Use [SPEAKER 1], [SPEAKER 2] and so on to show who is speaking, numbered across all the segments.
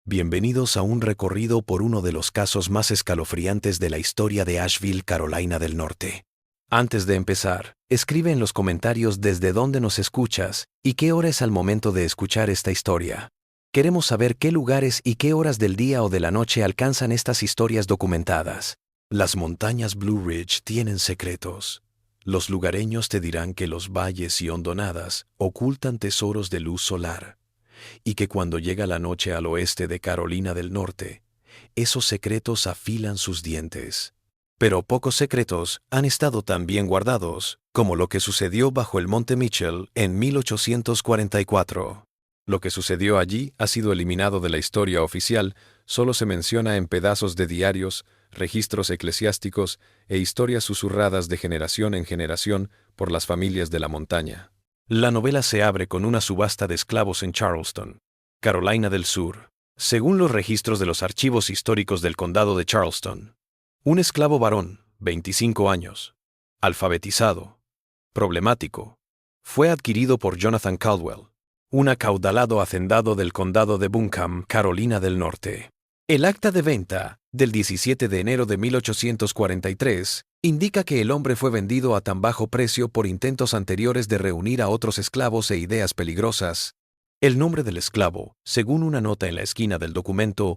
[SPEAKER 1] Bienvenidos a un recorrido por uno de los casos más escalofriantes de la historia de Asheville, Carolina del Norte. Antes de empezar, escribe en los comentarios desde dónde nos escuchas y qué hora es al momento de escuchar esta historia. Queremos saber qué lugares y qué horas del día o de la noche alcanzan estas historias documentadas. Las montañas Blue Ridge tienen secretos. Los lugareños te dirán que los valles y hondonadas ocultan tesoros de luz solar, y que cuando llega la noche al oeste de Carolina del Norte, esos secretos afilan sus dientes. Pero pocos secretos han estado tan bien guardados como lo que sucedió bajo el Monte Mitchell en 1844. Lo que sucedió allí ha sido eliminado de la historia oficial, solo se menciona en pedazos de diarios, registros eclesiásticos e historias susurradas de generación en generación por las familias de la montaña. La novela se abre con una subasta de esclavos en Charleston, Carolina del Sur. Según los registros de los archivos históricos del condado de Charleston, un esclavo varón, 25 años, alfabetizado, problemático, fue adquirido por Jonathan Caldwell, un acaudalado hacendado del condado de Buncombe, Carolina del Norte. El acta de venta, del 17 de enero de 1843, indica que el hombre fue vendido a tan bajo precio por intentos anteriores de reunir a otros esclavos e ideas peligrosas. El nombre del esclavo, según una nota en la esquina del documento,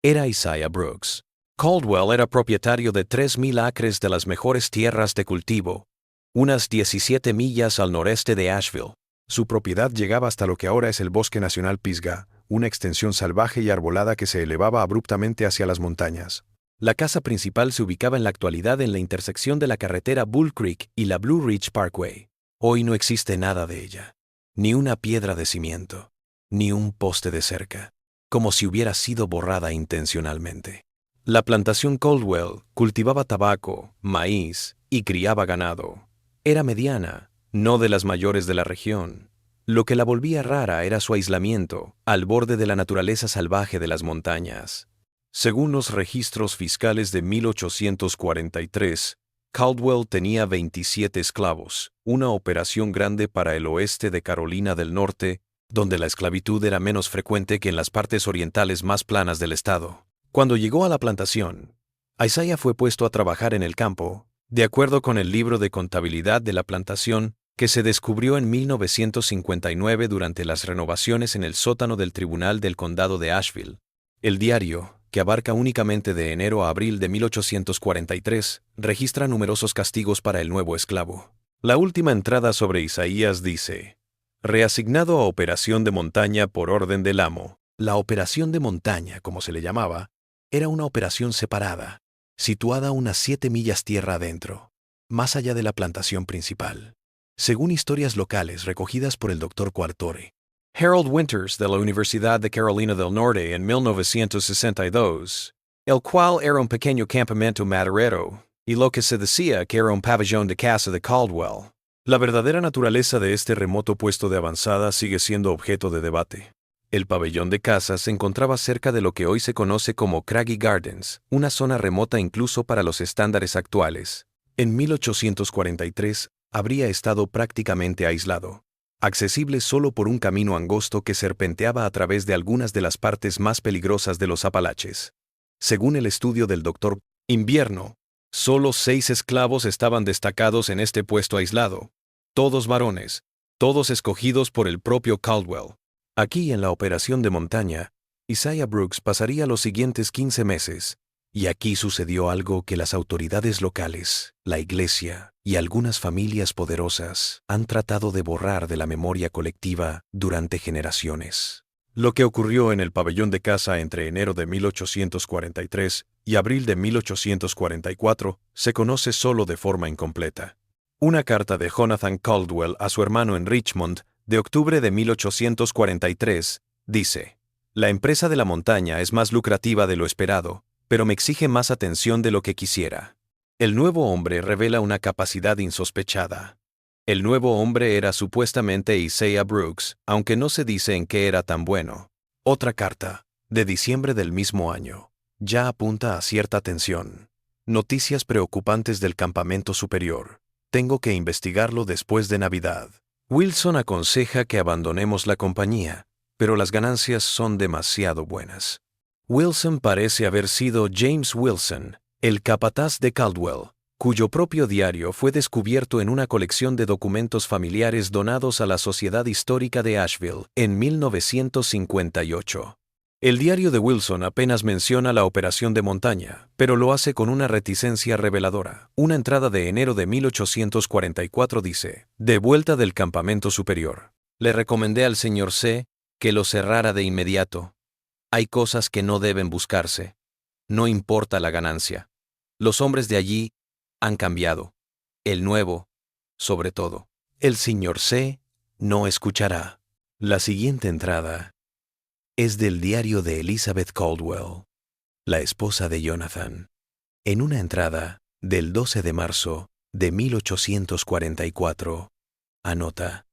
[SPEAKER 1] era Isaiah Brooks. Caldwell era propietario de 3,000 acres de las mejores tierras de cultivo, unas 17 millas al noreste de Asheville. Su propiedad llegaba hasta lo que ahora es el Bosque Nacional Pisgah, una extensión salvaje y arbolada que se elevaba abruptamente hacia las montañas. La casa principal se ubicaba en la actualidad en la intersección de la carretera Bull Creek y la Blue Ridge Parkway. Hoy no existe nada de ella, ni una piedra de cimiento, ni un poste de cerca, como si hubiera sido borrada intencionalmente. La plantación Caldwell cultivaba tabaco, maíz y criaba ganado. Era mediana, no de las mayores de la región. Lo que la volvía rara era su aislamiento, al borde de la naturaleza salvaje de las montañas. Según los registros fiscales de 1843, Caldwell tenía 27 esclavos, una operación grande para el oeste de Carolina del Norte, donde la esclavitud era menos frecuente que en las partes orientales más planas del estado. Cuando llegó a la plantación, Isaiah fue puesto a trabajar en el campo, de acuerdo con el libro de contabilidad de la plantación, que se descubrió en 1959 durante las renovaciones en el sótano del Tribunal del Condado de Asheville. El diario, que abarca únicamente de enero a abril de 1843, registra numerosos castigos para el nuevo esclavo. La última entrada sobre Isaías dice: reasignado a operación de montaña por orden del amo. La operación de montaña, como se le llamaba, era una operación separada, situada unas 7 millas tierra adentro, más allá de la plantación principal. Según historias locales recogidas por el Dr. Quartore, Harold Winters de la Universidad de Carolina del Norte en 1962, el cual era un pequeño campamento maderero, y lo que se decía que era un pabellón de caza de Caldwell. La verdadera naturaleza de este remoto puesto de avanzada sigue siendo objeto de debate. El pabellón de caza se encontraba cerca de lo que hoy se conoce como Craggy Gardens, una zona remota incluso para los estándares actuales. En 1843 habría estado prácticamente aislado, accesible solo por un camino angosto que serpenteaba a través de algunas de las partes más peligrosas de los Apalaches. Según el estudio del Dr. Invierno, solo 6 esclavos estaban destacados en este puesto aislado, todos varones, todos escogidos por el propio Caldwell. Aquí en la operación de montaña, Isaiah Brooks pasaría los siguientes 15 meses, y aquí sucedió algo que las autoridades locales, la iglesia y algunas familias poderosas han tratado de borrar de la memoria colectiva durante generaciones. Lo que ocurrió en el pabellón de caza entre enero de 1843 y abril de 1844 se conoce solo de forma incompleta. Una carta de Jonathan Caldwell a su hermano en Richmond, de octubre de 1843, dice: la empresa de la montaña es más lucrativa de lo esperado, pero me exige más atención de lo que quisiera. El nuevo hombre revela una capacidad insospechada. El nuevo hombre era supuestamente Isaiah Brooks, aunque no se dice en qué era tan bueno. Otra carta, de diciembre del mismo año, ya apunta a cierta tensión. Noticias preocupantes del campamento superior. Tengo que investigarlo después de Navidad. Wilson aconseja que abandonemos la compañía, pero las ganancias son demasiado buenas. Wilson parece haber sido James Wilson, el capataz de Caldwell, cuyo propio diario fue descubierto en una colección de documentos familiares donados a la Sociedad Histórica de Asheville en 1958. El diario de Wilson apenas menciona la operación de montaña, pero lo hace con una reticencia reveladora. Una entrada de enero de 1844 dice: de vuelta del campamento superior. Le recomendé al señor C. que lo cerrara de inmediato. Hay cosas que no deben buscarse. No importa la ganancia. Los hombres de allí han cambiado. El nuevo, sobre todo. El señor C. no escuchará. La siguiente entrada es del diario de Elizabeth Caldwell, la esposa de Jonathan. En una entrada del 12 de marzo de 1844, anota: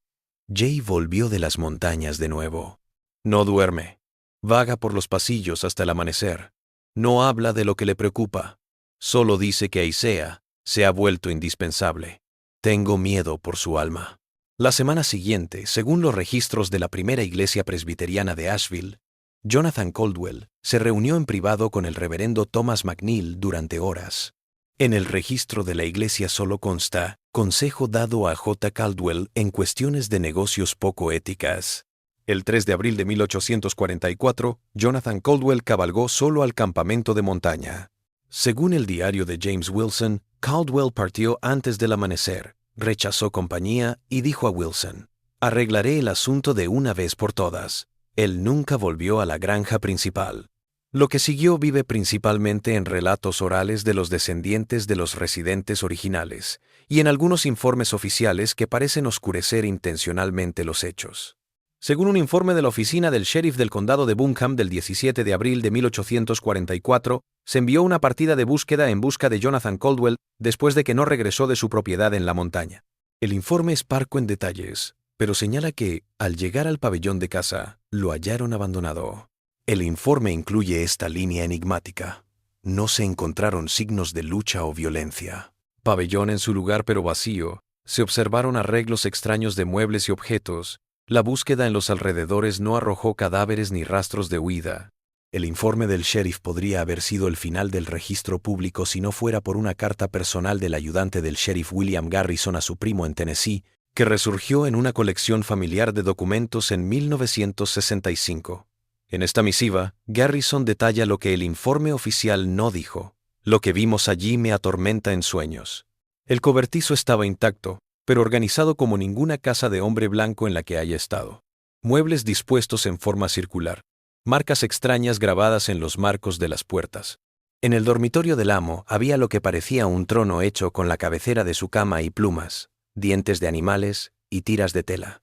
[SPEAKER 1] Jay volvió de las montañas de nuevo. No duerme. Vaga por los pasillos hasta el amanecer. No habla de lo que le preocupa. Solo dice que Isaiah se ha vuelto indispensable. Tengo miedo por su alma. La semana siguiente, según los registros de la primera iglesia presbiteriana de Asheville, Jonathan Caldwell se reunió en privado con el reverendo Thomas McNeil durante horas. En el registro de la iglesia solo consta consejo dado a J. Caldwell en cuestiones de negocios poco éticas. El 3 de abril de 1844, Jonathan Caldwell cabalgó solo al campamento de montaña. Según el diario de James Wilson, Caldwell partió antes del amanecer, rechazó compañía y dijo a Wilson: arreglaré el asunto de una vez por todas. Él nunca volvió a la granja principal. Lo que siguió vive principalmente en relatos orales de los descendientes de los residentes originales y en algunos informes oficiales que parecen oscurecer intencionalmente los hechos. Según un informe de la oficina del sheriff del condado de Buncombe del 17 de abril de 1844, se envió una partida de búsqueda en busca de Jonathan Caldwell después de que no regresó de su propiedad en la montaña. El informe es parco en detalles, pero señala que, al llegar al pabellón de caza, lo hallaron abandonado. El informe incluye esta línea enigmática: no se encontraron signos de lucha o violencia. Pabellón en su lugar pero vacío, se observaron arreglos extraños de muebles y objetos. La búsqueda en los alrededores no arrojó cadáveres ni rastros de huida. El informe del sheriff podría haber sido el final del registro público si no fuera por una carta personal del ayudante del sheriff William Garrison a su primo en Tennessee, que resurgió en una colección familiar de documentos en 1965. En esta misiva, Garrison detalla lo que el informe oficial no dijo: lo que vimos allí me atormenta en sueños. El cobertizo estaba intacto, pero organizado como ninguna casa de hombre blanco en la que haya estado. Muebles dispuestos en forma circular. Marcas extrañas grabadas en los marcos de las puertas. En el dormitorio del amo había lo que parecía un trono hecho con la cabecera de su cama y plumas, dientes de animales y tiras de tela.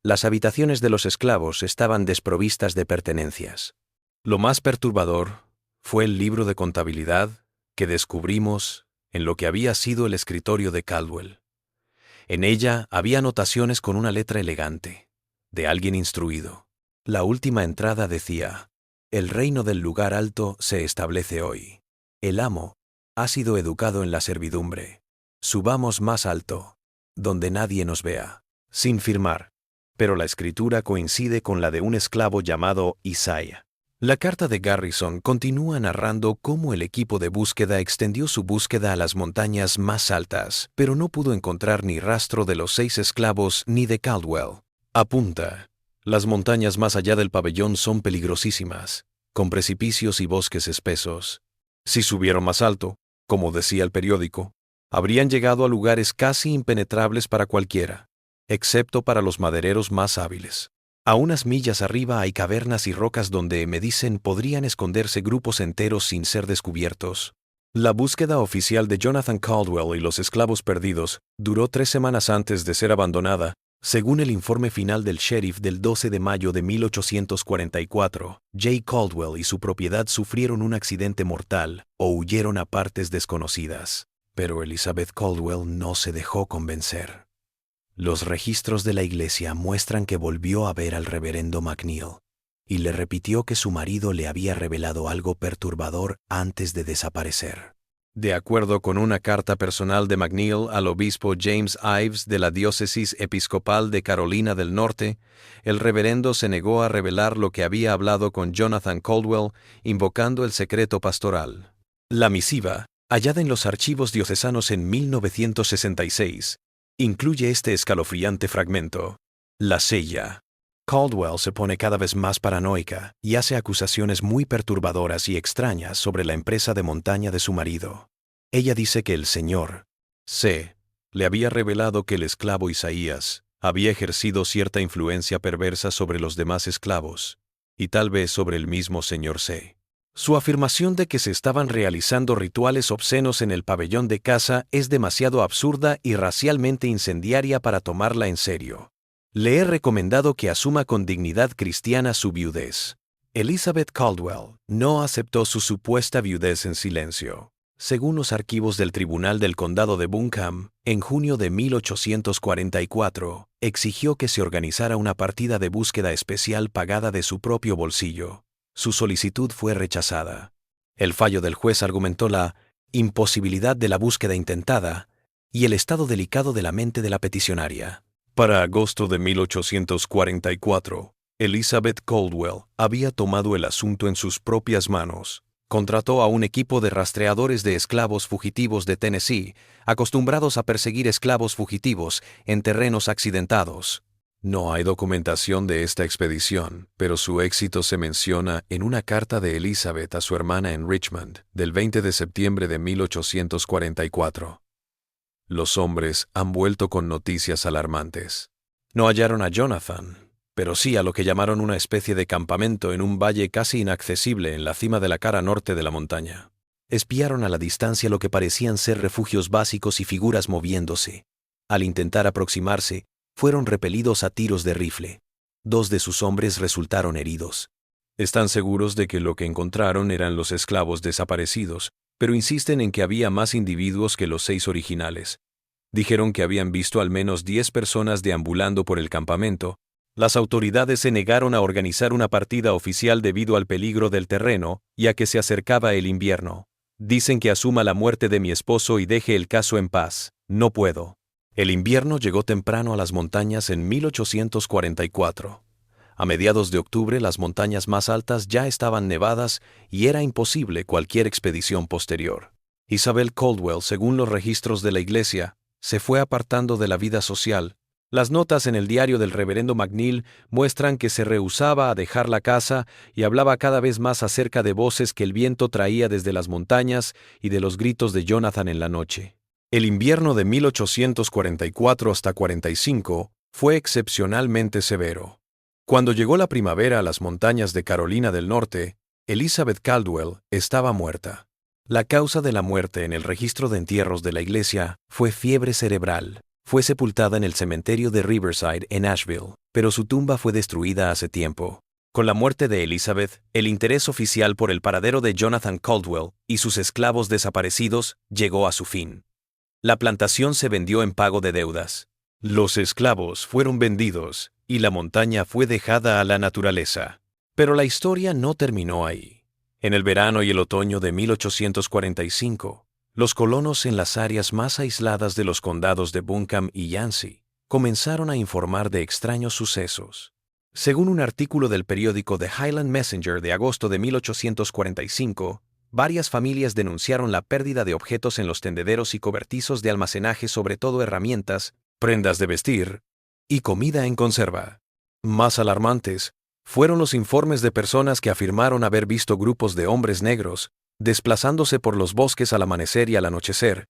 [SPEAKER 1] Las habitaciones de los esclavos estaban desprovistas de pertenencias. Lo más perturbador fue el libro de contabilidad que descubrimos en lo que había sido el escritorio de Caldwell. En ella había anotaciones con una letra elegante, de alguien instruido. La última entrada decía: el reino del lugar alto se establece hoy. El amo ha sido educado en la servidumbre. Subamos más alto, donde nadie nos vea. Sin firmar. Pero la escritura coincide con la de un esclavo llamado Isaiah. La carta de Garrison continúa narrando cómo el equipo de búsqueda extendió su búsqueda a las montañas más altas, pero no pudo encontrar ni rastro de los 6 esclavos ni de Caldwell. Apunta: las montañas más allá del pabellón son peligrosísimas, con precipicios y bosques espesos. Si subieron más alto, como decía el periódico, habrían llegado a lugares casi impenetrables para cualquiera, excepto para los madereros más hábiles. A unas millas arriba hay cavernas y rocas donde, me dicen, podrían esconderse grupos enteros sin ser descubiertos. La búsqueda oficial de Jonathan Caldwell y los esclavos perdidos duró 3 semanas antes de ser abandonada, según el informe final del sheriff del 12 de mayo de 1844. Jay Caldwell y su propiedad sufrieron un accidente mortal o huyeron a partes desconocidas. Pero Elizabeth Caldwell no se dejó convencer. Los registros de la iglesia muestran que volvió a ver al reverendo McNeil y le repitió que su marido le había revelado algo perturbador antes de desaparecer. De acuerdo con una carta personal de McNeil al obispo James Ives de la diócesis episcopal de Carolina del Norte, el reverendo se negó a revelar lo que había hablado con Jonathan Caldwell, invocando el secreto pastoral. La misiva, hallada en los archivos diocesanos en 1966, incluye este escalofriante fragmento. La sella. Caldwell se pone cada vez más paranoica y hace acusaciones muy perturbadoras y extrañas sobre la empresa de montaña de su marido. Ella dice que el Señor C. le había revelado que el esclavo Isaías había ejercido cierta influencia perversa sobre los demás esclavos, y tal vez sobre el mismo Señor C. Su afirmación de que se estaban realizando rituales obscenos en el pabellón de caza es demasiado absurda y racialmente incendiaria para tomarla en serio. Le he recomendado que asuma con dignidad cristiana su viudez. Elizabeth Caldwell no aceptó su supuesta viudez en silencio. Según los archivos del Tribunal del Condado de Buncombe, en junio de 1844, exigió que se organizara una partida de búsqueda especial pagada de su propio bolsillo. Su solicitud fue rechazada. El fallo del juez argumentó la imposibilidad de la búsqueda intentada y el estado delicado de la mente de la peticionaria. Para agosto de 1844, Elizabeth Caldwell había tomado el asunto en sus propias manos. Contrató a un equipo de rastreadores de esclavos fugitivos de Tennessee, acostumbrados a perseguir esclavos fugitivos en terrenos accidentados. No hay documentación de esta expedición, pero su éxito se menciona en una carta de Elizabeth a su hermana en Richmond, del 20 de septiembre de 1844. Los hombres han vuelto con noticias alarmantes. No hallaron a Jonathan, pero sí a lo que llamaron una especie de campamento en un valle casi inaccesible en la cima de la cara norte de la montaña. Espiaron a la distancia lo que parecían ser refugios básicos y figuras moviéndose. Al intentar aproximarse, fueron repelidos a tiros de rifle. 2 de sus hombres resultaron heridos. Están seguros de que lo que encontraron eran los esclavos desaparecidos, pero insisten en que había más individuos que los 6 originales. Dijeron que habían visto al menos 10 personas deambulando por el campamento. Las autoridades se negaron a organizar una partida oficial debido al peligro del terreno y a que se acercaba el invierno. Dicen que asuma la muerte de mi esposo y deje el caso en paz. No puedo. El invierno llegó temprano a las montañas en 1844. A mediados de octubre las montañas más altas ya estaban nevadas y era imposible cualquier expedición posterior. Isabel Caldwell, según los registros de la iglesia, se fue apartando de la vida social. Las notas en el diario del reverendo McNeil muestran que se rehusaba a dejar la casa y hablaba cada vez más acerca de voces que el viento traía desde las montañas y de los gritos de Jonathan en la noche. El invierno de 1844 hasta 45 fue excepcionalmente severo. Cuando llegó la primavera a las montañas de Carolina del Norte, Elizabeth Caldwell estaba muerta. La causa de la muerte en el registro de entierros de la iglesia fue fiebre cerebral. Fue sepultada en el cementerio de Riverside en Asheville, pero su tumba fue destruida hace tiempo. Con la muerte de Elizabeth, el interés oficial por el paradero de Jonathan Caldwell y sus esclavos desaparecidos llegó a su fin. La plantación se vendió en pago de deudas. Los esclavos fueron vendidos y la montaña fue dejada a la naturaleza. Pero la historia no terminó ahí. En el verano y el otoño de 1845, los colonos en las áreas más aisladas de los condados de Buncombe y Yancey comenzaron a informar de extraños sucesos. Según un artículo del periódico The Highland Messenger de agosto de 1845, varias familias denunciaron la pérdida de objetos en los tendederos y cobertizos de almacenaje, sobre todo herramientas, prendas de vestir y comida en conserva. Más alarmantes fueron los informes de personas que afirmaron haber visto grupos de hombres negros desplazándose por los bosques al amanecer y al anochecer,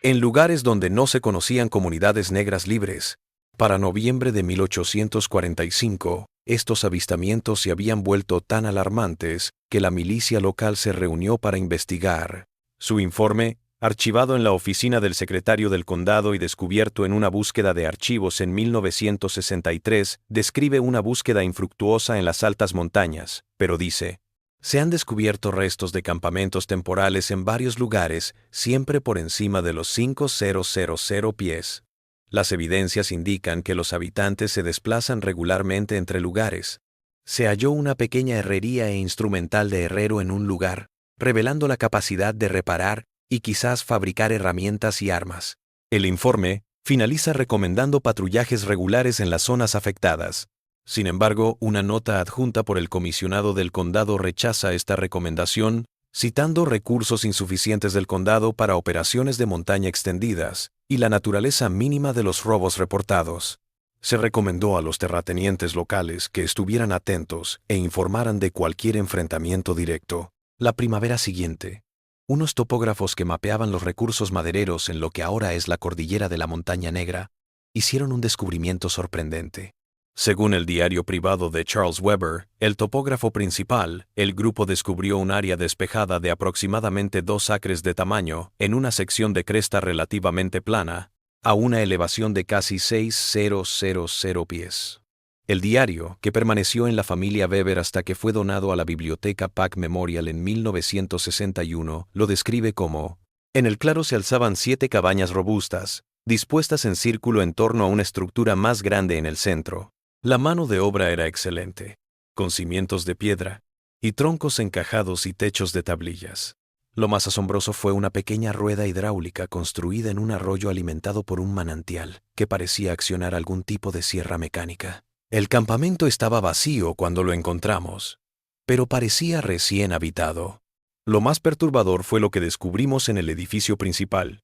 [SPEAKER 1] en lugares donde no se conocían comunidades negras libres. Para noviembre de 1845, estos avistamientos se habían vuelto tan alarmantes que la milicia local se reunió para investigar. Su informe, archivado en la oficina del secretario del condado y descubierto en una búsqueda de archivos en 1963, describe una búsqueda infructuosa en las altas montañas, pero dice: se han descubierto restos de campamentos temporales en varios lugares, siempre por encima de los 5,000 pies. Las evidencias indican que los habitantes se desplazan regularmente entre lugares. Se halló una pequeña herrería e instrumental de herrero en un lugar, revelando la capacidad de reparar y quizás fabricar herramientas y armas. El informe finaliza recomendando patrullajes regulares en las zonas afectadas. Sin embargo, una nota adjunta por el comisionado del condado rechaza esta recomendación, citando recursos insuficientes del condado para operaciones de montaña extendidas y la naturaleza mínima de los robos reportados. Se recomendó a los terratenientes locales que estuvieran atentos e informaran de cualquier enfrentamiento directo. La primavera siguiente, unos topógrafos que mapeaban los recursos madereros en lo que ahora es la cordillera de la Montaña Negra, hicieron un descubrimiento sorprendente. Según el diario privado de Charles Weber, el topógrafo principal, el grupo descubrió un área despejada de aproximadamente 2 acres de tamaño en una sección de cresta relativamente plana, a una elevación de casi 6,000 pies. El diario, que permaneció en la familia Weber hasta que fue donado a la Biblioteca Pack Memorial en 1961, lo describe como: en el claro se alzaban 7 cabañas robustas, dispuestas en círculo en torno a una estructura más grande en el centro. La mano de obra era excelente, con cimientos de piedra, y troncos encajados y techos de tablillas. Lo más asombroso fue una pequeña rueda hidráulica construida en un arroyo alimentado por un manantial, que parecía accionar algún tipo de sierra mecánica. El campamento estaba vacío cuando lo encontramos, pero parecía recién habitado. Lo más perturbador fue lo que descubrimos en el edificio principal.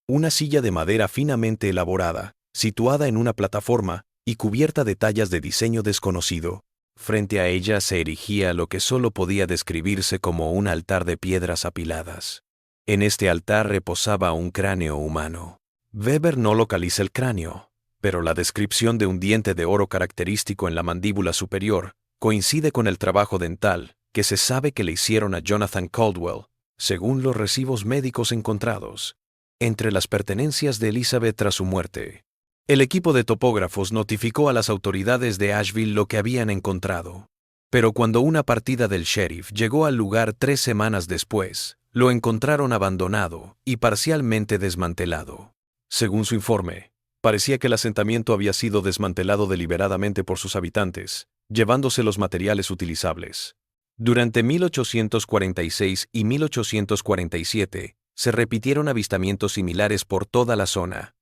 [SPEAKER 1] Una silla de madera finamente elaborada, situada en una plataforma y cubierta de tallas de diseño desconocido. Frente a ella se erigía lo que solo podía describirse como un altar de piedras apiladas. En este altar reposaba un cráneo humano. Weber no localiza el cráneo, pero la descripción de un diente de oro característico en la mandíbula superior coincide con el trabajo dental que se sabe que le hicieron a Jonathan Caldwell, según los recibos médicos encontrados entre las pertenencias de Elizabeth tras su muerte. El equipo de topógrafos notificó a las autoridades de Asheville lo que habían encontrado. Pero cuando una partida del sheriff llegó al lugar 3 semanas después, lo encontraron abandonado y parcialmente desmantelado. Según su informe, parecía que el asentamiento había sido desmantelado deliberadamente por sus habitantes, llevándose los materiales utilizables. Durante 1846 y 1847, se repitieron avistamientos similares por toda la zona.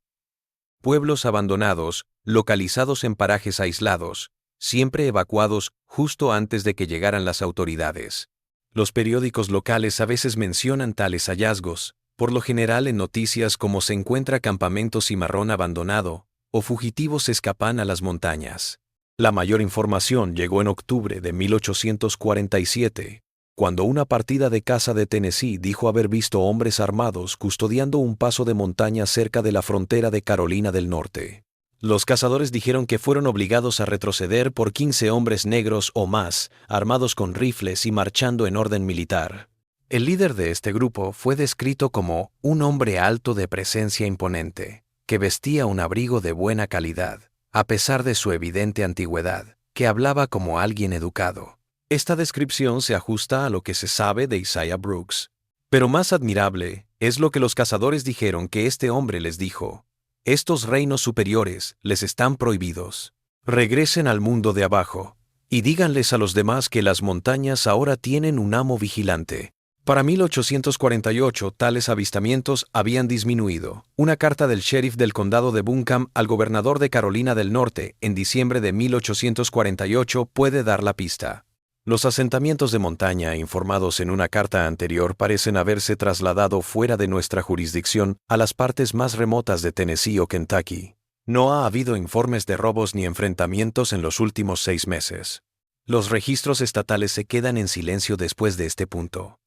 [SPEAKER 1] Pueblos abandonados, localizados en parajes aislados, siempre evacuados justo antes de que llegaran las autoridades. Los periódicos locales a veces mencionan tales hallazgos, por lo general en noticias como "se encuentra campamento cimarrón abandonado" o "fugitivos escapan a las montañas". La mayor información llegó en octubre de 1847, cuando una partida de caza de Tennessee dijo haber visto hombres armados custodiando un paso de montaña cerca de la frontera de Carolina del Norte. Los cazadores dijeron que fueron obligados a retroceder por 15 hombres negros o más, armados con rifles y marchando en orden militar. El líder de este grupo fue descrito como un hombre alto de presencia imponente, que vestía un abrigo de buena calidad, a pesar de su evidente antigüedad, que hablaba como alguien educado. Esta descripción se ajusta a lo que se sabe de Isaiah Brooks. Pero más admirable es lo que los cazadores dijeron que este hombre les dijo: estos reinos superiores les están prohibidos. Regresen al mundo de abajo y díganles a los demás que las montañas ahora tienen un amo vigilante. Para 1848, tales avistamientos habían disminuido. Una carta del sheriff del condado de Buncombe al gobernador de Carolina del Norte en diciembre de 1848 puede dar la pista. Los asentamientos de montaña informados en una carta anterior parecen haberse trasladado fuera de nuestra jurisdicción a las partes más remotas de Tennessee o Kentucky. No ha habido informes de robos ni enfrentamientos en los últimos 6 meses. Los registros estatales se quedan en silencio después de este punto.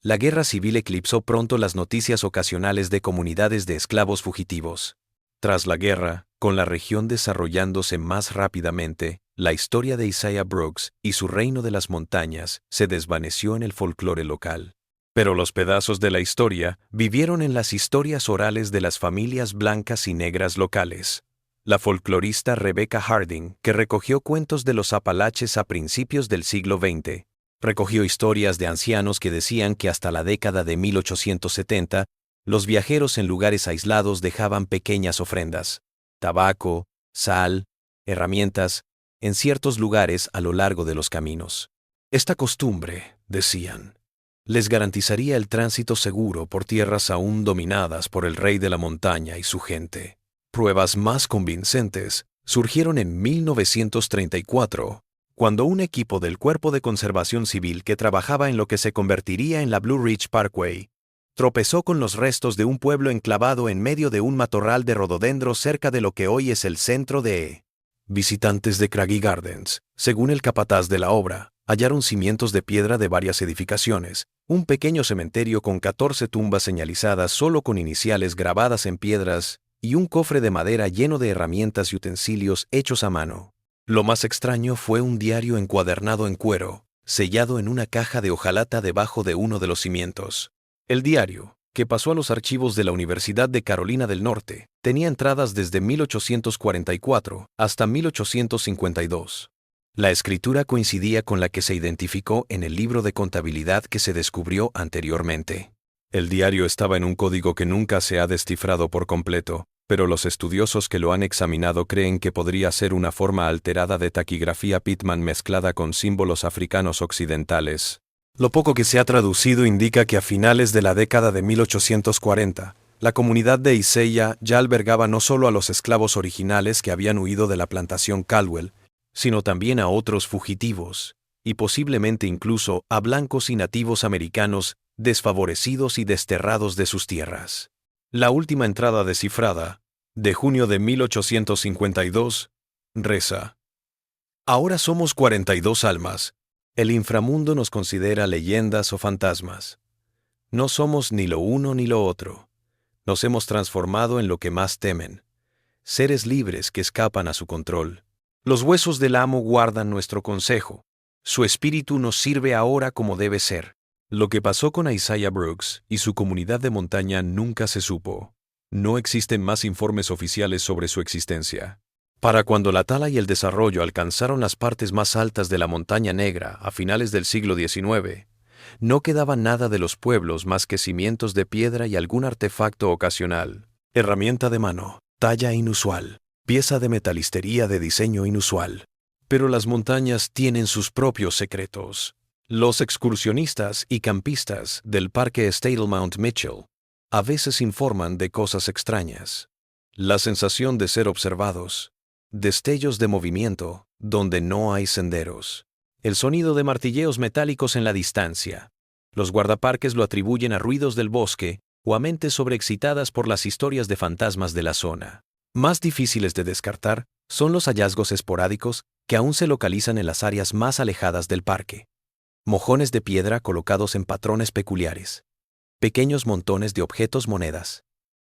[SPEAKER 1] La guerra civil eclipsó pronto las noticias ocasionales de comunidades de esclavos fugitivos. Tras la guerra, con la región desarrollándose más rápidamente, la historia de Isaiah Brooks y su reino de las montañas se desvaneció en el folclore local. Pero los pedazos de la historia vivieron en las historias orales de las familias blancas y negras locales. La folclorista Rebecca Harding, que recogió cuentos de los Apalaches a principios del siglo XX, recogió historias de ancianos que decían que hasta la década de 1870, los viajeros en lugares aislados dejaban pequeñas ofrendas, tabaco, sal, herramientas, en ciertos lugares a lo largo de los caminos. Esta costumbre, decían, Les garantizaría el tránsito seguro por tierras aún dominadas por el rey de la montaña y su gente. Pruebas más convincentes surgieron en 1934, cuando un equipo del Cuerpo de Conservación Civil que trabajaba en lo que se convertiría en la Blue Ridge Parkway tropezó con los restos de un pueblo enclavado en medio de un matorral de rododendros cerca de lo que hoy es el centro de visitantes de Craggy Gardens. Según el capataz de la obra, hallaron cimientos de piedra de varias edificaciones, un pequeño cementerio con 14 tumbas señalizadas solo con iniciales grabadas en piedras y un cofre de madera lleno de herramientas y utensilios hechos a mano. Lo más extraño fue un diario encuadernado en cuero, sellado en una caja de hojalata debajo de uno de los cimientos. El diario, que pasó a los archivos de la Universidad de Carolina del Norte, tenía entradas desde 1844 hasta 1852. La escritura coincidía con la que se identificó en el libro de contabilidad que se descubrió anteriormente. El diario estaba en un código que nunca se ha descifrado por completo, pero los estudiosos que lo han examinado creen que podría ser una forma alterada de taquigrafía Pitman mezclada con símbolos africanos occidentales. Lo poco que se ha traducido indica que a finales de la década de 1840, la comunidad de Isaiah ya albergaba no solo a los esclavos originales que habían huido de la plantación Caldwell, sino también a otros fugitivos, y posiblemente incluso a blancos y nativos americanos desfavorecidos y desterrados de sus tierras. La última entrada descifrada, de junio de 1852, reza: Ahora somos 42 almas. El inframundo nos considera leyendas o fantasmas. No somos ni lo uno ni lo otro. Nos hemos transformado en lo que más temen, seres libres que escapan a su control. Los huesos del amo guardan nuestro consejo. Su espíritu nos sirve ahora como debe ser. Lo que pasó con Isaiah Brooks y su comunidad de montaña nunca se supo. No existen más informes oficiales sobre su existencia. Para cuando la tala y el desarrollo alcanzaron las partes más altas de la Montaña Negra a finales del siglo XIX, no quedaba nada de los pueblos más que cimientos de piedra y algún artefacto ocasional, herramienta de mano, talla inusual, pieza de metalistería de diseño inusual. Pero las montañas tienen sus propios secretos. Los excursionistas y campistas del Parque Estatal Mount Mitchell a veces informan de cosas extrañas. La sensación de ser observados, destellos de movimiento donde no hay senderos, el sonido de martilleos metálicos en la distancia. Los guardaparques lo atribuyen a ruidos del bosque o a mentes sobreexcitadas por las historias de fantasmas de la zona. Más difíciles de descartar son los hallazgos esporádicos que aún se localizan en las áreas más alejadas del parque. Mojones de piedra colocados en patrones peculiares, pequeños montones de objetos monedas,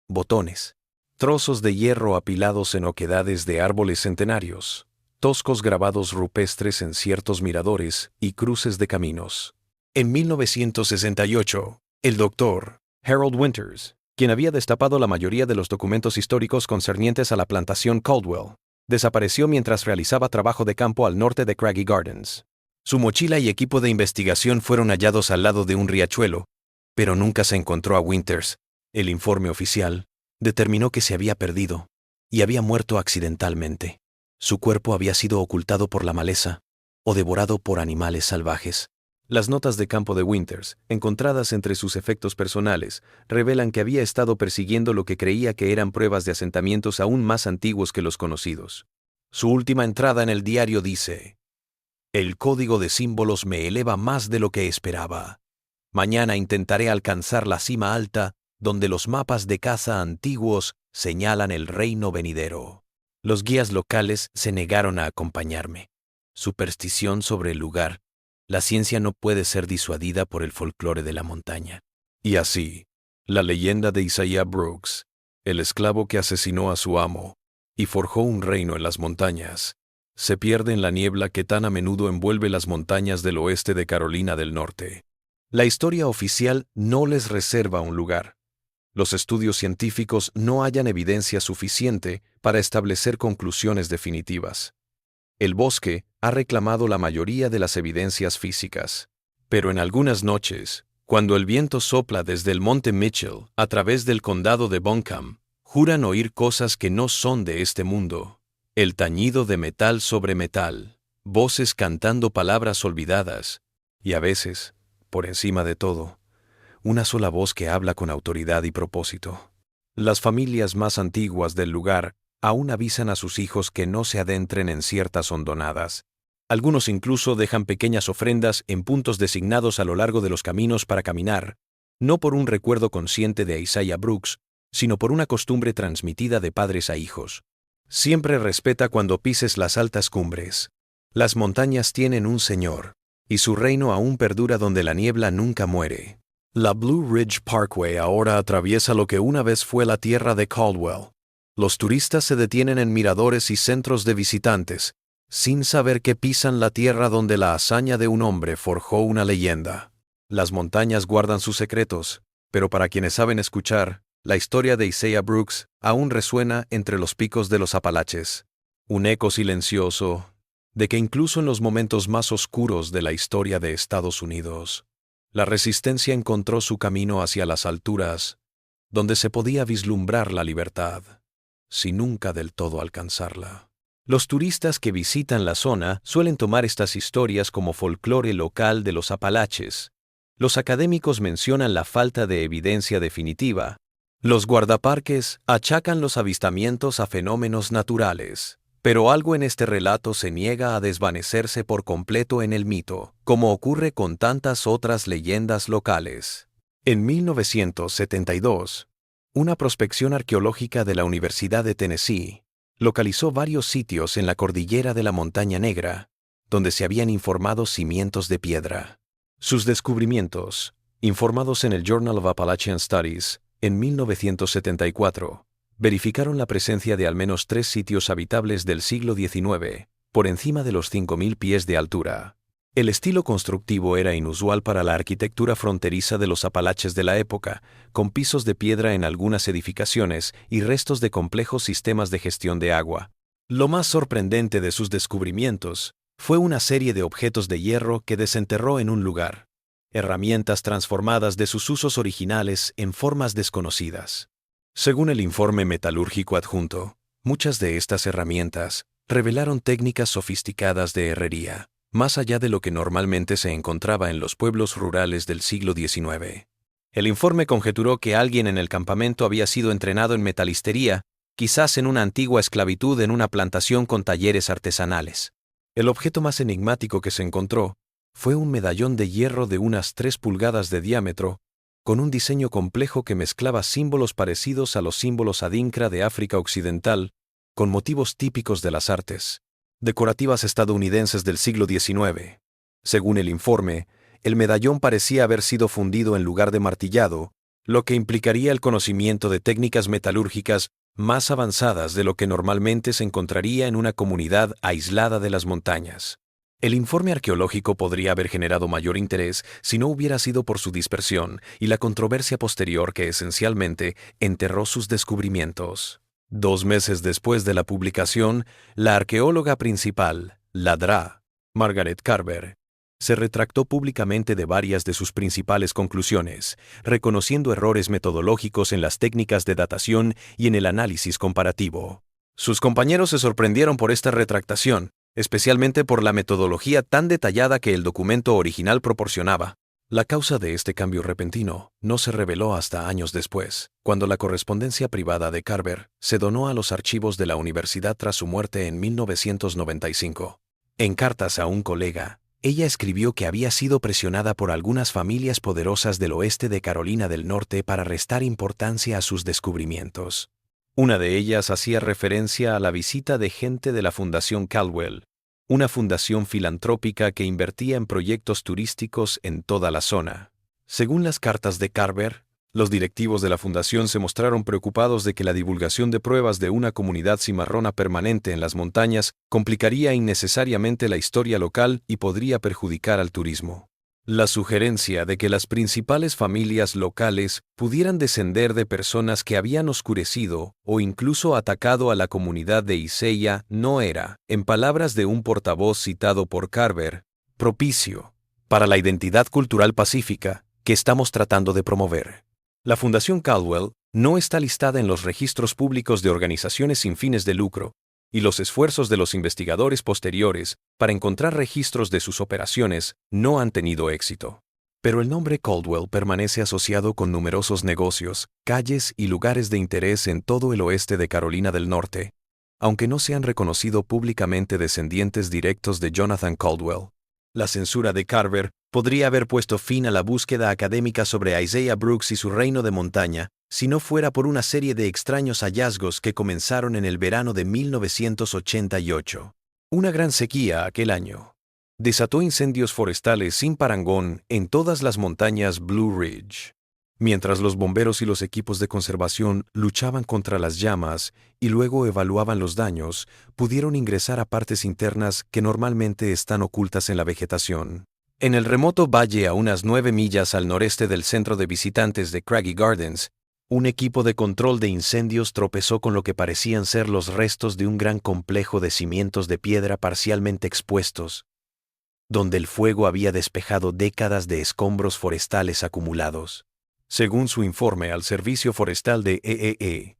[SPEAKER 1] botones, trozos de hierro apilados en oquedades de árboles centenarios, toscos grabados rupestres en ciertos miradores y cruces de caminos. En 1968, el doctor Harold Winters, quien había destapado la mayoría de los documentos históricos concernientes a la plantación Caldwell, desapareció mientras realizaba trabajo de campo al norte de Craggy Gardens. Su mochila y equipo de investigación fueron hallados al lado de un riachuelo, pero nunca se encontró a Winters. El informe oficial determinó que se había perdido y había muerto accidentalmente. Su cuerpo había sido ocultado por la maleza o devorado por animales salvajes. Las notas de campo de Winters, encontradas entre sus efectos personales, revelan que había estado persiguiendo lo que creía que eran pruebas de asentamientos aún más antiguos que los conocidos. Su última entrada en el diario dice: El código de símbolos me eleva más de lo que esperaba. Mañana intentaré alcanzar la cima alta donde los mapas de caza antiguos señalan el reino venidero. Los guías locales se negaron a acompañarme. Superstición sobre el lugar. La ciencia no puede ser disuadida por el folclore de la montaña. Y así, la leyenda de Isaiah Brooks, el esclavo que asesinó a su amo y forjó un reino en las montañas, se pierde en la niebla que tan a menudo envuelve las montañas del oeste de Carolina del Norte. La historia oficial no les reserva un lugar. Los estudios científicos no hallan evidencia suficiente para establecer conclusiones definitivas. El bosque ha reclamado la mayoría de las evidencias físicas. Pero en algunas noches, cuando el viento sopla desde el monte Mitchell a través del condado de Buncombe, juran oír cosas que no son de este mundo. El tañido de metal sobre metal, voces cantando palabras olvidadas, y a veces, por encima de todo, una sola voz que habla con autoridad y propósito. Las familias más antiguas del lugar aún avisan a sus hijos que no se adentren en ciertas hondonadas. Algunos incluso dejan pequeñas ofrendas en puntos designados a lo largo de los caminos para caminar, no por un recuerdo consciente de Isaiah Brooks, sino por una costumbre transmitida de padres a hijos. Siempre respeta cuando pises las altas cumbres. Las montañas tienen un Señor, y su reino aún perdura donde la niebla nunca muere. La Blue Ridge Parkway ahora atraviesa lo que una vez fue la tierra de Caldwell. Los turistas se detienen en miradores y centros de visitantes, sin saber que pisan la tierra donde la hazaña de un hombre forjó una leyenda. Las montañas guardan sus secretos, pero para quienes saben escuchar, la historia de Isaiah Brooks aún resuena entre los picos de los Apalaches. Un eco silencioso de que incluso en los momentos más oscuros de la historia de Estados Unidos, la resistencia encontró su camino hacia las alturas, donde se podía vislumbrar la libertad, sin nunca del todo alcanzarla. Los turistas que visitan la zona suelen tomar estas historias como folclore local de los Apalaches. Los académicos mencionan la falta de evidencia definitiva. Los guardaparques achacan los avistamientos a fenómenos naturales. Pero algo en este relato se niega a desvanecerse por completo en el mito, como ocurre con tantas otras leyendas locales. En 1972, una prospección arqueológica de la Universidad de Tennessee localizó varios sitios en la cordillera de la Montaña Negra, donde se habían informado cimientos de piedra. Sus descubrimientos, informados en el Journal of Appalachian Studies en 1974, verificaron la presencia de al menos 3 sitios habitables del siglo XIX, por encima de los 5.000 pies de altura. El estilo constructivo era inusual para la arquitectura fronteriza de los Apalaches de la época, con pisos de piedra en algunas edificaciones y restos de complejos sistemas de gestión de agua. Lo más sorprendente de sus descubrimientos fue una serie de objetos de hierro que desenterró en un lugar, herramientas transformadas de sus usos originales en formas desconocidas. Según el informe metalúrgico adjunto, muchas de estas herramientas revelaron técnicas sofisticadas de herrería, más allá de lo que normalmente se encontraba en los pueblos rurales del siglo XIX. El informe conjeturó que alguien en el campamento había sido entrenado en metalistería, quizás en una antigua esclavitud en una plantación con talleres artesanales. El objeto más enigmático que se encontró fue un medallón de hierro de unas 3 pulgadas de diámetro, con un diseño complejo que mezclaba símbolos parecidos a los símbolos adinkra de África Occidental, con motivos típicos de las artes decorativas estadounidenses del siglo XIX. Según el informe, el medallón parecía haber sido fundido en lugar de martillado, lo que implicaría el conocimiento de técnicas metalúrgicas más avanzadas de lo que normalmente se encontraría en una comunidad aislada de las montañas. El informe arqueológico podría haber generado mayor interés si no hubiera sido por su dispersión y la controversia posterior que esencialmente enterró sus descubrimientos. 2 meses después de la publicación, la arqueóloga principal, la DRA, Margaret Carver, se retractó públicamente de varias de sus principales conclusiones, reconociendo errores metodológicos en las técnicas de datación y en el análisis comparativo. Sus compañeros se sorprendieron por esta retractación, especialmente por la metodología tan detallada que el documento original proporcionaba. La causa de este cambio repentino no se reveló hasta años después, cuando la correspondencia privada de Carver se donó a los archivos de la universidad tras su muerte en 1995. En cartas a un colega, ella escribió que había sido presionada por algunas familias poderosas del oeste de Carolina del Norte para restar importancia a sus descubrimientos. Una de ellas hacía referencia a la visita de gente de la Fundación Caldwell, una fundación filantrópica que invertía en proyectos turísticos en toda la zona. Según las cartas de Carver, los directivos de la fundación se mostraron preocupados de que la divulgación de pruebas de una comunidad cimarrona permanente en las montañas complicaría innecesariamente la historia local y podría perjudicar al turismo. La sugerencia de que las principales familias locales pudieran descender de personas que habían oscurecido o incluso atacado a la comunidad de Isaiah no era, en palabras de un portavoz citado por Carver, propicio para la identidad cultural pacífica que estamos tratando de promover. La Fundación Caldwell no está listada en los registros públicos de organizaciones sin fines de lucro, y los esfuerzos de los investigadores posteriores para encontrar registros de sus operaciones no han tenido éxito. Pero el nombre Caldwell permanece asociado con numerosos negocios, calles y lugares de interés en todo el oeste de Carolina del Norte, aunque no se han reconocido públicamente descendientes directos de Jonathan Caldwell. La censura de Carver podría haber puesto fin a la búsqueda académica sobre Isaiah Brooks y su reino de montaña, si no fuera por una serie de extraños hallazgos que comenzaron en el verano de 1988. Una gran sequía aquel año desató incendios forestales sin parangón en todas las montañas Blue Ridge. Mientras los bomberos y los equipos de conservación luchaban contra las llamas y luego evaluaban los daños, pudieron ingresar a partes internas que normalmente están ocultas en la vegetación. En el remoto valle a unas 9 millas al noreste del centro de visitantes de Craggy Gardens, un equipo de control de incendios tropezó con lo que parecían ser los restos de un gran complejo de cimientos de piedra parcialmente expuestos, donde el fuego había despejado décadas de escombros forestales acumulados. Según su informe al Servicio Forestal de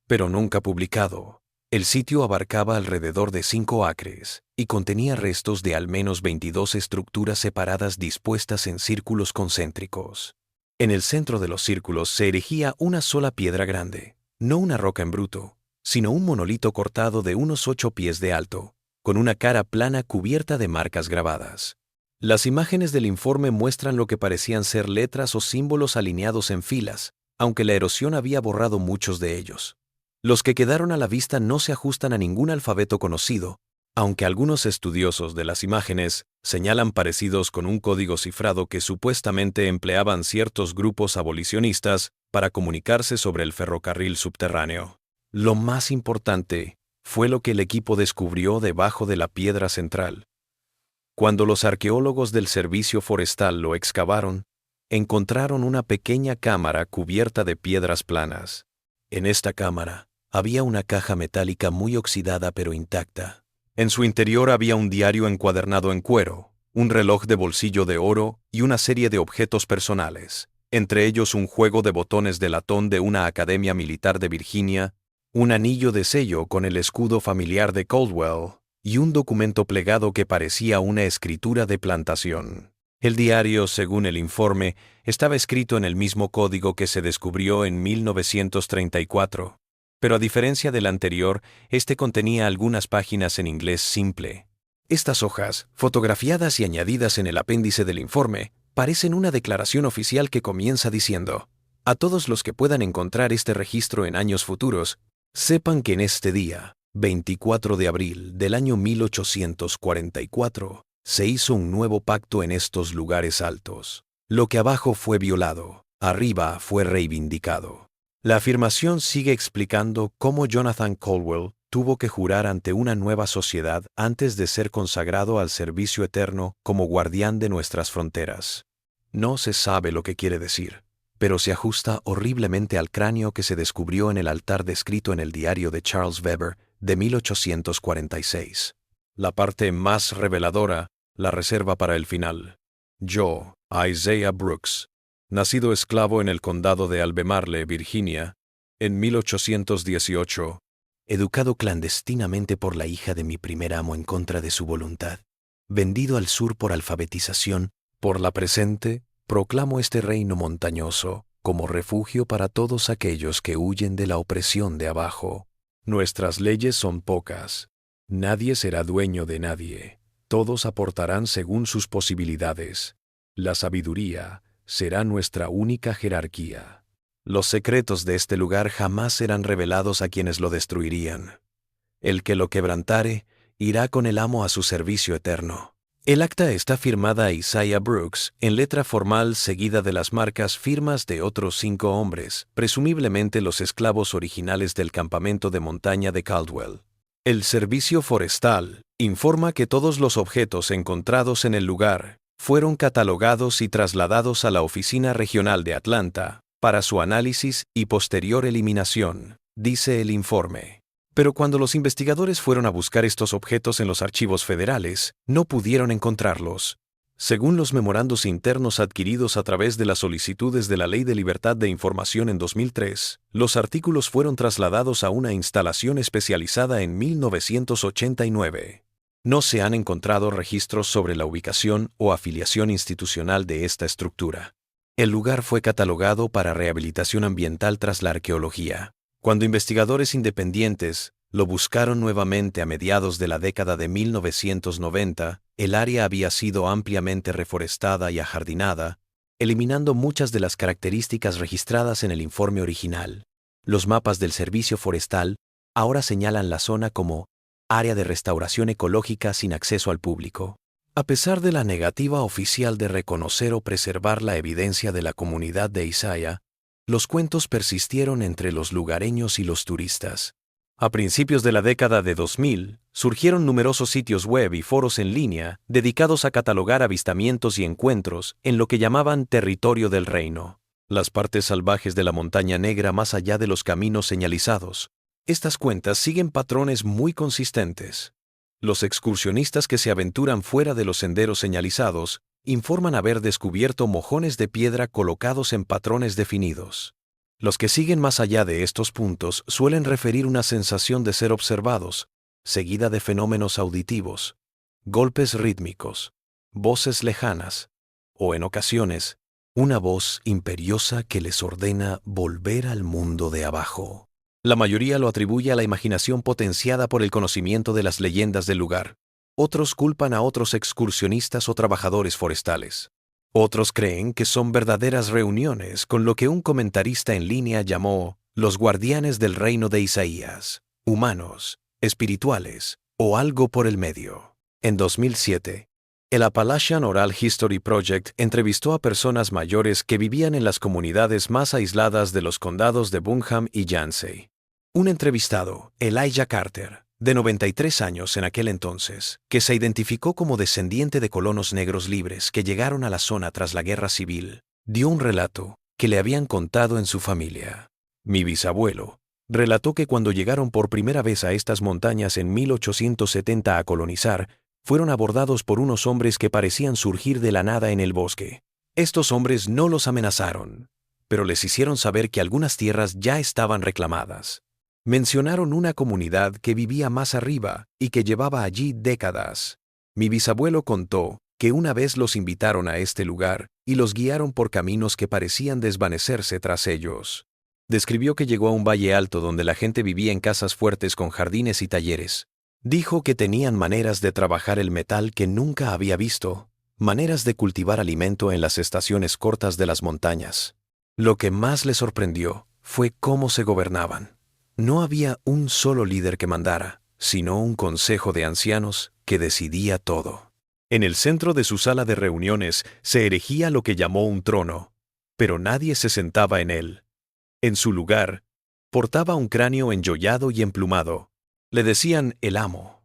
[SPEAKER 1] pero nunca publicado, el sitio abarcaba alrededor de 5 acres y contenía restos de al menos 22 estructuras separadas dispuestas en círculos concéntricos. En el centro de los círculos se erigía una sola piedra grande, no una roca en bruto, sino un monolito cortado de unos 8 pies de alto, con una cara plana cubierta de marcas grabadas. Las imágenes del informe muestran lo que parecían ser letras o símbolos alineados en filas, aunque la erosión había borrado muchos de ellos. Los que quedaron a la vista no se ajustan a ningún alfabeto conocido, aunque algunos estudiosos de las imágenes señalan parecidos con un código cifrado que supuestamente empleaban ciertos grupos abolicionistas para comunicarse sobre el ferrocarril subterráneo. Lo más importante fue lo que el equipo descubrió debajo de la piedra central. Cuando los arqueólogos del Servicio Forestal lo excavaron, encontraron una pequeña cámara cubierta de piedras planas. En esta cámara había una caja metálica muy oxidada pero intacta. En su interior había un diario encuadernado en cuero, un reloj de bolsillo de oro y una serie de objetos personales, entre ellos un juego de botones de latón de una academia militar de Virginia, un anillo de sello con el escudo familiar de Caldwell, y un documento plegado que parecía una escritura de plantación. El diario, según el informe, estaba escrito en el mismo código que se descubrió en 1934, pero a diferencia del anterior, este contenía algunas páginas en inglés simple. Estas hojas, fotografiadas y añadidas en el apéndice del informe, parecen una declaración oficial que comienza diciendo: a todos los que puedan encontrar este registro en años futuros, sepan que en este día, 24 de abril del año 1844, se hizo un nuevo pacto en estos lugares altos. Lo que abajo fue violado, arriba fue reivindicado. La afirmación sigue explicando cómo Jonathan Caldwell tuvo que jurar ante una nueva sociedad antes de ser consagrado al servicio eterno como guardián de nuestras fronteras. No se sabe lo que quiere decir, pero se ajusta horriblemente al cráneo que se descubrió en el altar descrito en el diario de Charles Weber de 1846. La parte más reveladora la reserva para el final. Yo, Isaiah Brooks, nacido esclavo en el condado de Albemarle, Virginia, en 1818, educado clandestinamente por la hija de mi primer amo en contra de su voluntad, vendido al sur por alfabetización, por la presente, proclamo este reino montañoso como refugio para todos aquellos que huyen de la opresión de abajo. Nuestras leyes son pocas. Nadie será dueño de nadie. Todos aportarán según sus posibilidades. La sabiduría será nuestra única jerarquía. Los secretos de este lugar jamás serán revelados a quienes lo destruirían. El que lo quebrantare irá con el amo a su servicio eterno. El acta está firmada a Isaiah Brooks en letra formal seguida de las marcas firmas de otros 5 hombres, presumiblemente los esclavos originales del campamento de montaña de Caldwell. El Servicio Forestal informa que todos los objetos encontrados en el lugar fueron catalogados y trasladados a la Oficina Regional de Atlanta para su análisis y posterior eliminación, dice el informe. Pero cuando los investigadores fueron a buscar estos objetos en los archivos federales, no pudieron encontrarlos. Según los memorandos internos adquiridos a través de las solicitudes de la Ley de Libertad de Información en 2003, los artículos fueron trasladados a una instalación especializada en 1989. No se han encontrado registros sobre la ubicación o afiliación institucional de esta estructura. El lugar fue catalogado para rehabilitación ambiental tras la arqueología. Cuando investigadores independientes lo buscaron nuevamente a mediados de la década de 1990, el área había sido ampliamente reforestada y ajardinada, eliminando muchas de las características registradas en el informe original. Los mapas del Servicio Forestal ahora señalan la zona como área de restauración ecológica sin acceso al público. A pesar de la negativa oficial de reconocer o preservar la evidencia de la comunidad de Isaiah, los cuentos persistieron entre los lugareños y los turistas. A principios de la década de 2000, surgieron numerosos sitios web y foros en línea dedicados a catalogar avistamientos y encuentros en lo que llamaban territorio del reino, las partes salvajes de la Montaña Negra más allá de los caminos señalizados. Estas cuentas siguen patrones muy consistentes. Los excursionistas que se aventuran fuera de los senderos señalizados informan haber descubierto mojones de piedra colocados en patrones definidos. Los que siguen más allá de estos puntos suelen referir una sensación de ser observados, seguida de fenómenos auditivos, golpes rítmicos, voces lejanas, o en ocasiones, una voz imperiosa que les ordena volver al mundo de abajo. La mayoría lo atribuye a la imaginación potenciada por el conocimiento de las leyendas del lugar. Otros culpan a otros excursionistas o trabajadores forestales. Otros creen que son verdaderas reuniones con lo que un comentarista en línea llamó los guardianes del reino de Isaías, humanos, espirituales o algo por el medio. En 2007, el Appalachian Oral History Project entrevistó a personas mayores que vivían en las comunidades más aisladas de los condados de Buncombe y Yancey. Un entrevistado, Elijah Carter, de 93 años en aquel entonces, que se identificó como descendiente de colonos negros libres que llegaron a la zona tras la Guerra Civil, dio un relato que le habían contado en su familia. Mi bisabuelo relató que cuando llegaron por primera vez a estas montañas en 1870 a colonizar, fueron abordados por unos hombres que parecían surgir de la nada en el bosque. Estos hombres no los amenazaron, pero les hicieron saber que algunas tierras ya estaban reclamadas. Mencionaron una comunidad que vivía más arriba y que llevaba allí décadas. Mi bisabuelo contó que una vez los invitaron a este lugar y los guiaron por caminos que parecían desvanecerse tras ellos. Describió que llegó a un valle alto donde la gente vivía en casas fuertes con jardines y talleres. Dijo que tenían maneras de trabajar el metal que nunca había visto, maneras de cultivar alimento en las estaciones cortas de las montañas. Lo que más le sorprendió fue cómo se gobernaban. No había un solo líder que mandara, sino un consejo de ancianos que decidía todo. En el centro de su sala de reuniones se erigía lo que llamó un trono, pero nadie se sentaba en él. En su lugar, portaba un cráneo enjollado y emplumado. Le decían el amo,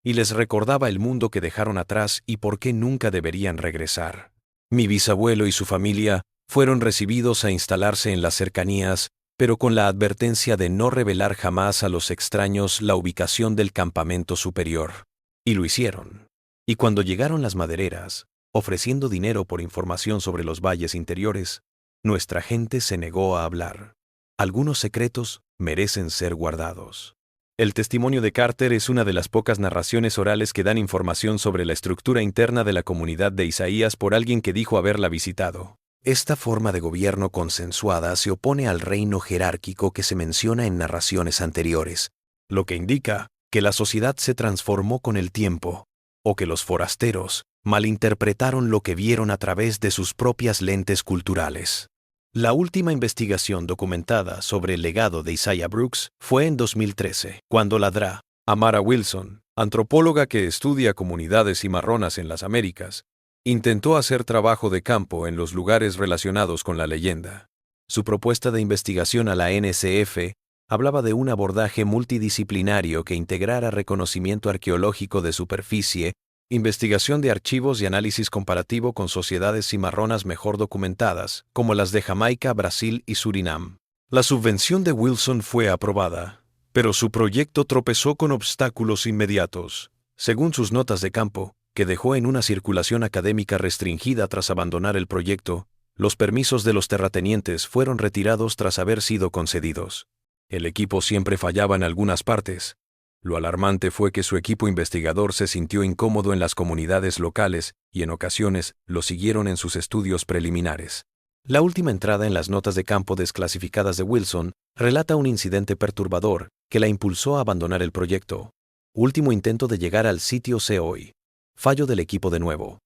[SPEAKER 1] y les recordaba el mundo que dejaron atrás y por qué nunca deberían regresar. Mi bisabuelo y su familia fueron recibidos a instalarse en las cercanías, pero con la advertencia de no revelar jamás a los extraños la ubicación del campamento superior. Y lo hicieron. Y cuando llegaron las madereras, ofreciendo dinero por información sobre los valles interiores, nuestra gente se negó a hablar. Algunos secretos merecen ser guardados. El testimonio de Carter es una de las pocas narraciones orales que dan información sobre la estructura interna de la comunidad de Isaías por alguien que dijo haberla visitado. Esta forma de gobierno consensuada se opone al reino jerárquico que se menciona en narraciones anteriores, lo que indica que la sociedad se transformó con el tiempo, o que los forasteros malinterpretaron lo que vieron a través de sus propias lentes culturales. La última investigación documentada sobre el legado de Isaiah Brooks fue en 2013, cuando la Dra. Amara Wilson, antropóloga que estudia comunidades cimarronas en las Américas, intentó hacer trabajo de campo en los lugares relacionados con la leyenda. Su propuesta de investigación a la NSF hablaba de un abordaje multidisciplinario que integrara reconocimiento arqueológico de superficie, investigación de archivos y análisis comparativo con sociedades cimarronas mejor documentadas, como las de Jamaica, Brasil y Surinam. La subvención de Wilson fue aprobada, pero su proyecto tropezó con obstáculos inmediatos. Según sus notas de campo, que dejó en una circulación académica restringida tras abandonar el proyecto, los permisos de los terratenientes fueron retirados tras haber sido concedidos. El equipo siempre fallaba en algunas partes. Lo alarmante fue que su equipo investigador se sintió incómodo en las comunidades locales y en ocasiones lo siguieron en sus estudios preliminares. La última entrada en las notas de campo desclasificadas de Wilson relata un incidente perturbador que la impulsó a abandonar el proyecto. Último intento de llegar al sitio COI. Fallo del equipo de nuevo.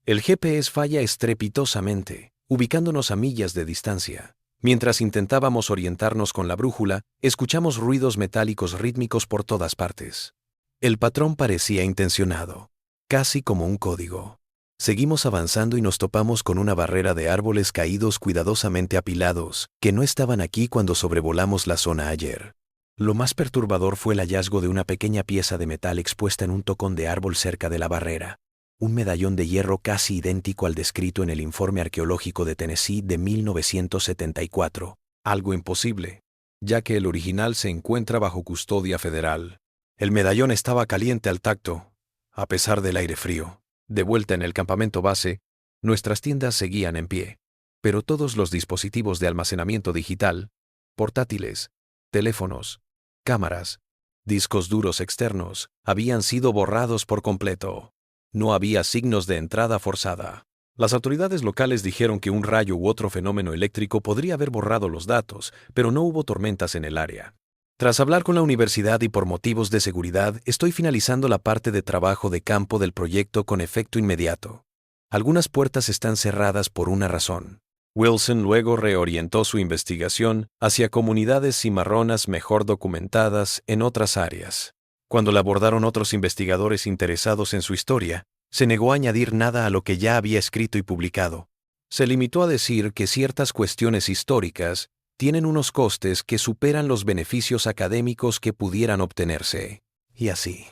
[SPEAKER 1] El GPS falla estrepitosamente, ubicándonos a millas de distancia. Mientras intentábamos orientarnos con la brújula, escuchamos ruidos metálicos rítmicos por todas partes. El patrón parecía intencionado, casi como un código. Seguimos avanzando y nos topamos con una barrera de árboles caídos cuidadosamente apilados, que no estaban aquí cuando sobrevolamos la zona ayer. Lo más perturbador fue el hallazgo de una pequeña pieza de metal expuesta en un tocón de árbol cerca de la barrera. Un medallón de hierro casi idéntico al descrito en el informe arqueológico de Tennessee de 1974. Algo imposible, ya que el original se encuentra bajo custodia federal. El medallón estaba caliente al tacto, a pesar del aire frío. De vuelta en el campamento base, nuestras tiendas seguían en pie, pero todos los dispositivos de almacenamiento digital, portátiles, teléfonos, cámaras, discos duros externos, habían sido borrados por completo. No había signos de entrada forzada. Las autoridades locales dijeron que un rayo u otro fenómeno eléctrico podría haber borrado los datos, pero no hubo tormentas en el área. Tras hablar con la universidad y por motivos de seguridad, estoy finalizando la parte de trabajo de campo del proyecto con efecto inmediato. Algunas puertas están cerradas por una razón. Wilson luego reorientó su investigación hacia comunidades cimarronas mejor documentadas en otras áreas. Cuando la abordaron otros investigadores interesados en su historia, se negó a añadir nada a lo que ya había escrito y publicado. Se limitó a decir que ciertas cuestiones históricas tienen unos costes que superan los beneficios académicos que pudieran obtenerse. Y así,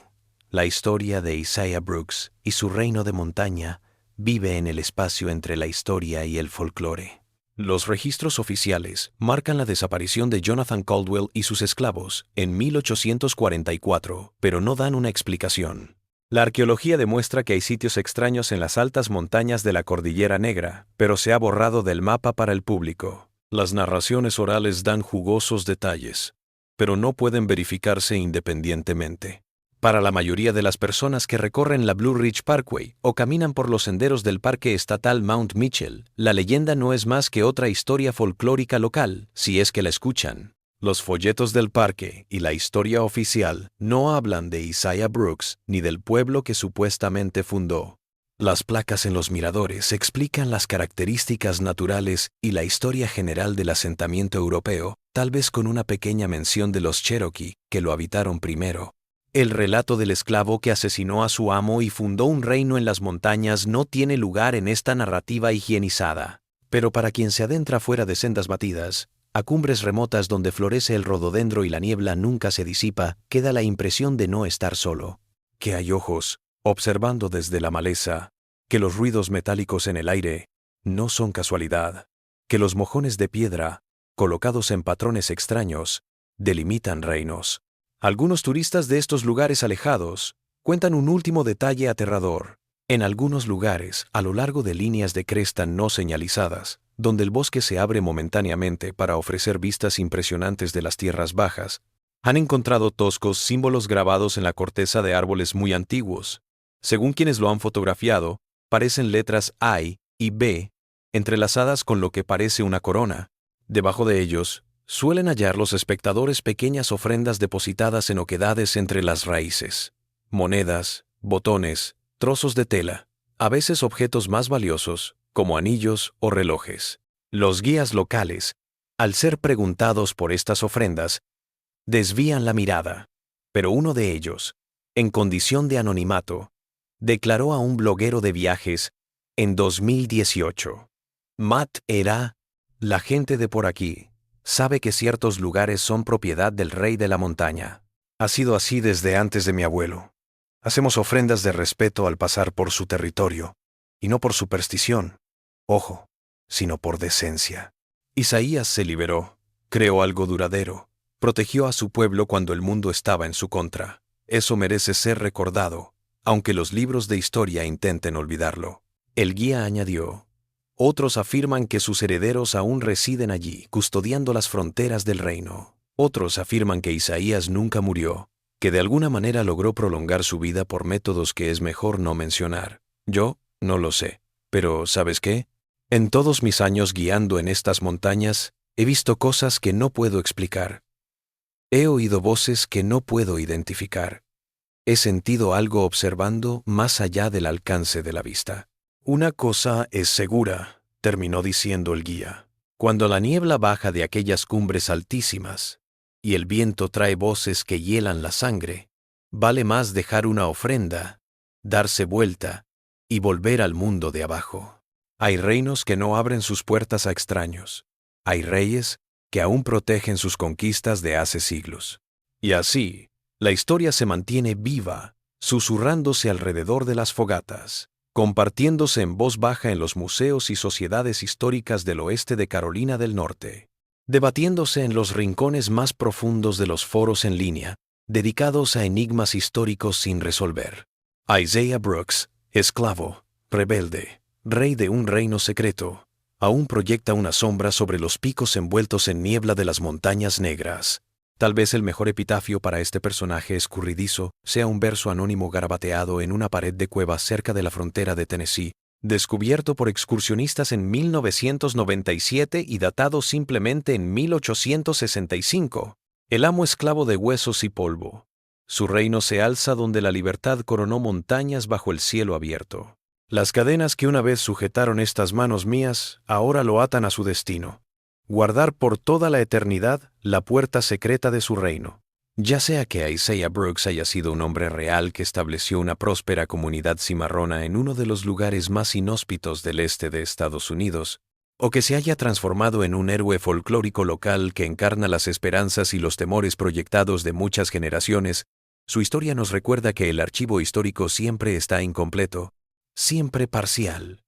[SPEAKER 1] la historia de Isaiah Brooks y su reino de montaña vive en el espacio entre la historia y el folclore. Los registros oficiales marcan la desaparición de Jonathan Caldwell y sus esclavos en 1844, pero no dan una explicación. La arqueología demuestra que hay sitios extraños en las altas montañas de la Cordillera Negra, pero se ha borrado del mapa para el público. Las narraciones orales dan jugosos detalles, pero no pueden verificarse independientemente. Para la mayoría de las personas que recorren la Blue Ridge Parkway o caminan por los senderos del Parque Estatal Mount Mitchell, la leyenda no es más que otra historia folclórica local, si es que la escuchan. Los folletos del parque y la historia oficial no hablan de Isaiah Brooks ni del pueblo que supuestamente fundó. Las placas en los miradores explican las características naturales y la historia general del asentamiento europeo, tal vez con una pequeña mención de los Cherokee, que lo habitaron primero. El relato del esclavo que asesinó a su amo y fundó un reino en las montañas no tiene lugar en esta narrativa higienizada. Pero para quien se adentra fuera de sendas batidas, a cumbres remotas donde florece el rododendro y la niebla nunca se disipa, queda la impresión de no estar solo. Que hay ojos, observando desde la maleza, que los ruidos metálicos en el aire no son casualidad, que los mojones de piedra, colocados en patrones extraños, delimitan reinos. Algunos turistas de estos lugares alejados cuentan un último detalle aterrador. En algunos lugares, a lo largo de líneas de cresta no señalizadas, donde el bosque se abre momentáneamente para ofrecer vistas impresionantes de las tierras bajas, han encontrado toscos símbolos grabados en la corteza de árboles muy antiguos. Según quienes lo han fotografiado, parecen letras I y B, entrelazadas con lo que parece una corona. Debajo de ellos, suelen hallar los espectadores pequeñas ofrendas depositadas en oquedades entre las raíces. Monedas, botones, trozos de tela, a veces objetos más valiosos, como anillos o relojes. Los guías locales, al ser preguntados por estas ofrendas, desvían la mirada, pero uno de ellos, en condición de anonimato, declaró a un bloguero de viajes en 2018. Matt era, la gente de por aquí sabe que ciertos lugares son propiedad del rey de la montaña. Ha sido así desde antes de mi abuelo. Hacemos ofrendas de respeto al pasar por su territorio, y no por superstición, ojo, sino por decencia. Isaías se liberó, creó algo duradero, protegió a su pueblo cuando el mundo estaba en su contra. Eso merece ser recordado, aunque los libros de historia intenten olvidarlo. El guía añadió: otros afirman que sus herederos aún residen allí, custodiando las fronteras del reino. Otros afirman que Isaías nunca murió, que de alguna manera logró prolongar su vida por métodos que es mejor no mencionar. Yo no lo sé, pero ¿sabes qué? En todos mis años guiando en estas montañas, he visto cosas que no puedo explicar. He oído voces que no puedo identificar. He sentido algo observando más allá del alcance de la vista. Una cosa es segura, terminó diciendo el guía. Cuando la niebla baja de aquellas cumbres altísimas y el viento trae voces que hielan la sangre, vale más dejar una ofrenda, darse vuelta y volver al mundo de abajo. Hay reinos que no abren sus puertas a extraños. Hay reyes que aún protegen sus conquistas de hace siglos. Y así, la historia se mantiene viva, susurrándose alrededor de las fogatas, compartiéndose en voz baja en los museos y sociedades históricas del oeste de Carolina del Norte, debatiéndose en los rincones más profundos de los foros en línea, dedicados a enigmas históricos sin resolver. Isaiah Brooks, esclavo, rebelde, rey de un reino secreto, aún proyecta una sombra sobre los picos envueltos en niebla de las montañas negras. Tal vez el mejor epitafio para este personaje escurridizo sea un verso anónimo garabateado en una pared de cueva cerca de la frontera de Tennessee, descubierto por excursionistas en 1997 y datado simplemente en 1865. El amo esclavo de huesos y polvo. Su reino se alza donde la libertad coronó montañas bajo el cielo abierto. Las cadenas que una vez sujetaron estas manos mías ahora lo atan a su destino. Guardar por toda la eternidad la puerta secreta de su reino. Ya sea que Isaiah Brooks haya sido un hombre real que estableció una próspera comunidad cimarrona en uno de los lugares más inhóspitos del este de Estados Unidos, o que se haya transformado en un héroe folclórico local que encarna las esperanzas y los temores proyectados de muchas generaciones, su historia nos recuerda que el archivo histórico siempre está incompleto, siempre parcial,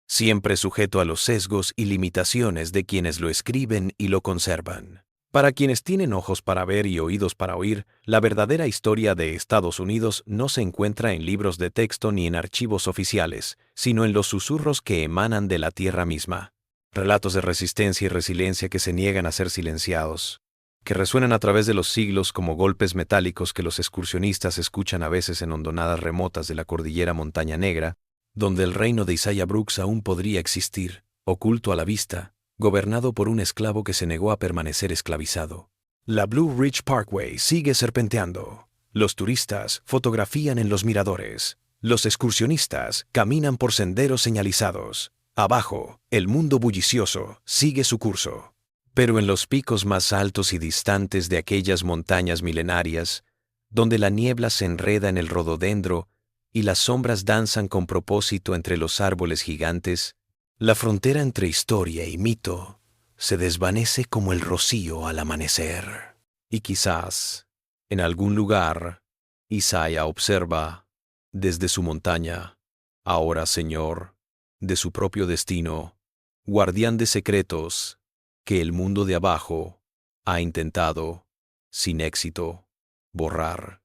[SPEAKER 1] siempre sujeto a los sesgos y limitaciones de quienes lo escriben y lo conservan. Para quienes tienen ojos para ver y oídos para oír, la verdadera historia de Estados Unidos no se encuentra en libros de texto ni en archivos oficiales, sino en los susurros que emanan de la tierra misma. Relatos de resistencia y resiliencia que se niegan a ser silenciados, que resuenan a través de los siglos como golpes metálicos que los excursionistas escuchan a veces en hondonadas remotas de la cordillera Montaña Negra, donde el reino de Isaiah Brooks aún podría existir, oculto a la vista, gobernado por un esclavo que se negó a permanecer esclavizado. La Blue Ridge Parkway sigue serpenteando. Los turistas fotografían en los miradores. Los excursionistas caminan por senderos señalizados. Abajo, el mundo bullicioso sigue su curso. Pero en los picos más altos y distantes de aquellas montañas milenarias, donde la niebla se enreda en el rododendro y las sombras danzan con propósito entre los árboles gigantes, la frontera entre historia y mito se desvanece como el rocío al amanecer. Y quizás, en algún lugar, Isaiah observa, desde su montaña, ahora Señor, de su propio destino, guardián de secretos, que el mundo de abajo ha intentado, sin éxito, borrar.